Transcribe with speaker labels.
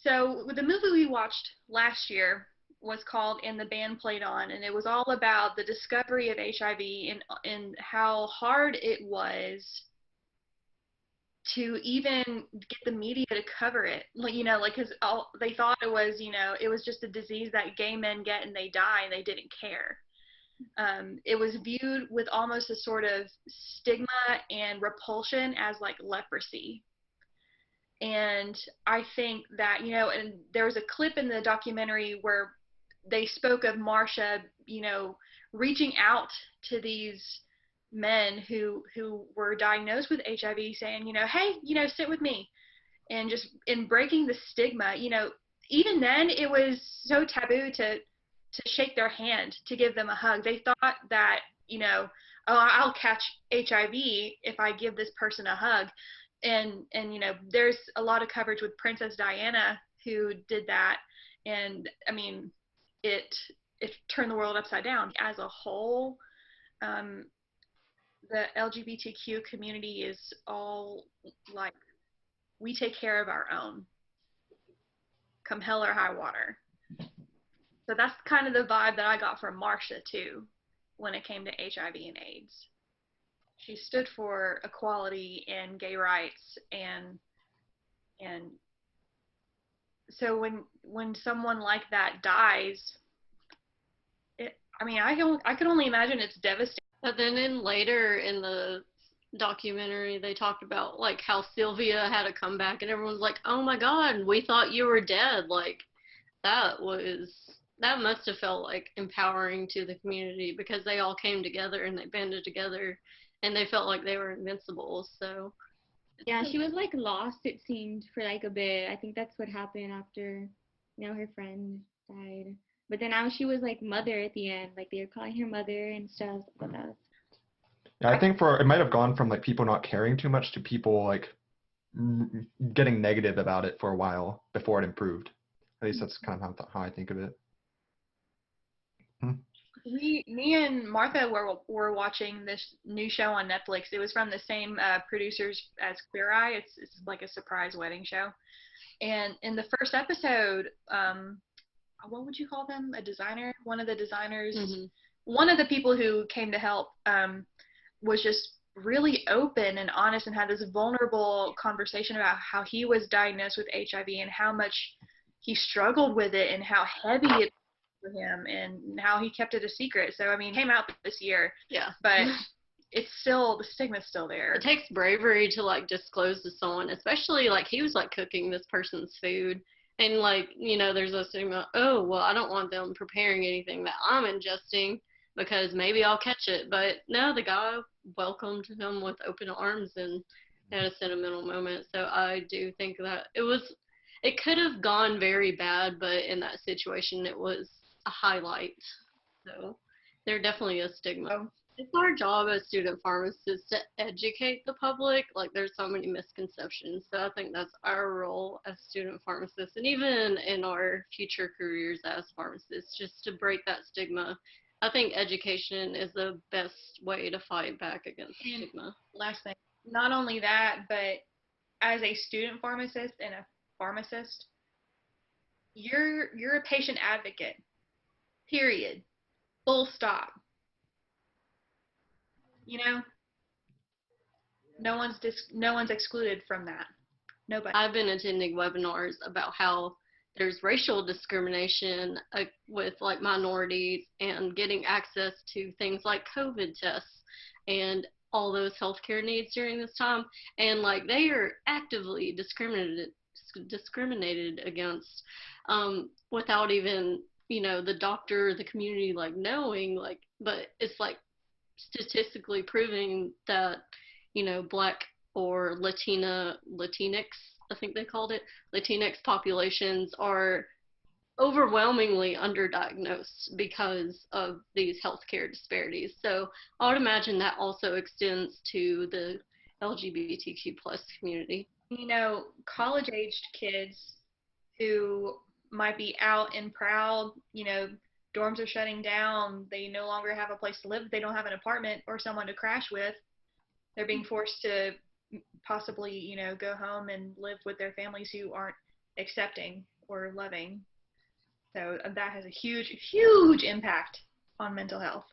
Speaker 1: So the movie we watched last year was called And the Band Played On, and it was all about the discovery of HIV and how hard it was to even get the media to cover it. Like, you know, like, because they thought it was, you know, it was just a disease that gay men get and they die and they didn't care. It was viewed with almost a sort of stigma and repulsion as like leprosy. And I think that, you know, and there was a clip in the documentary where they spoke of Marsha, you know, reaching out to these men who were diagnosed with HIV, saying, you know, hey, you know, sit with me, and just in breaking the stigma. You know, even then it was so taboo to shake their hand, to give them a hug. They thought that, you know, oh, I'll catch HIV if I give this person a hug. And you know, there's a lot of coverage with Princess Diana who did that, and I mean, it turned the world upside down. As a whole, the LGBTQ community is all like, we take care of our own, come hell or high water. So that's kind of the vibe that I got from Marsha too, when it came to HIV and AIDS. She stood for equality and gay rights, and so when someone like that dies, I mean, I can only imagine it's devastating.
Speaker 2: But then later in the documentary, they talked about like how Sylvia had a comeback, and everyone's like, "Oh my God, we thought you were dead." Like that must have felt like empowering to the community, because they all came together and they banded together, and they felt like they were invincible. So
Speaker 3: yeah, she was like lost, it seemed, for like a bit. I think that's what happened after, you know, her friend died. But then now she was like mother at the end, like they were calling her mother and stuff. But that was...
Speaker 4: Yeah, I think it might have gone from like people not caring too much to people like getting negative about it for a while before it improved. At least that's kind of how I think of it.
Speaker 1: Me and Martha were watching this new show on Netflix. It was from the same producers as Queer Eye. It's like a surprise wedding show. And in the first episode, what would you call them? A designer? One of the designers, one of the people who came to help, was just really open and honest and had this vulnerable conversation about how he was diagnosed with HIV and how much he struggled with it and how heavy it for him and how he kept it a secret. So I mean, it came out this year.
Speaker 2: Yeah.
Speaker 1: But it's still, the stigma's still there.
Speaker 2: It takes bravery to like disclose to someone, especially like he was like cooking this person's food, and like, you know, there's a stigma, oh well, I don't want them preparing anything that I'm ingesting because maybe I'll catch it. But no, the guy welcomed him with open arms and had a sentimental moment. So I do think that it could have gone very bad, but in that situation it was a highlight. So there's definitely a stigma. It's our job as student pharmacists to educate the public. Like, there's so many misconceptions. So I think that's our role as student pharmacists, and even in our future careers as pharmacists, just to break that stigma. I think education is the best way to fight back against stigma.
Speaker 1: Last thing, not only that, but as a student pharmacist and a pharmacist, you're a patient advocate. Period. Full stop. You know, no one's excluded from that. Nobody.
Speaker 2: I've been attending webinars about how there's racial discrimination with like minorities and getting access to things like COVID tests and all those healthcare needs during this time, and like they are actively discriminated against without even, you know, the doctor, the community like knowing, like, but it's like statistically proving that, you know, Black or Latinx, I think they called it, Latinx populations are overwhelmingly underdiagnosed because of these healthcare disparities. So I would imagine that also extends to the LGBTQ plus community.
Speaker 1: You know, college-aged kids who might be out and proud, you know, dorms are shutting down, they no longer have a place to live, they don't have an apartment or someone to crash with, they're being forced to possibly, you know, go home and live with their families who aren't accepting or loving. So that has a huge, huge impact on mental health.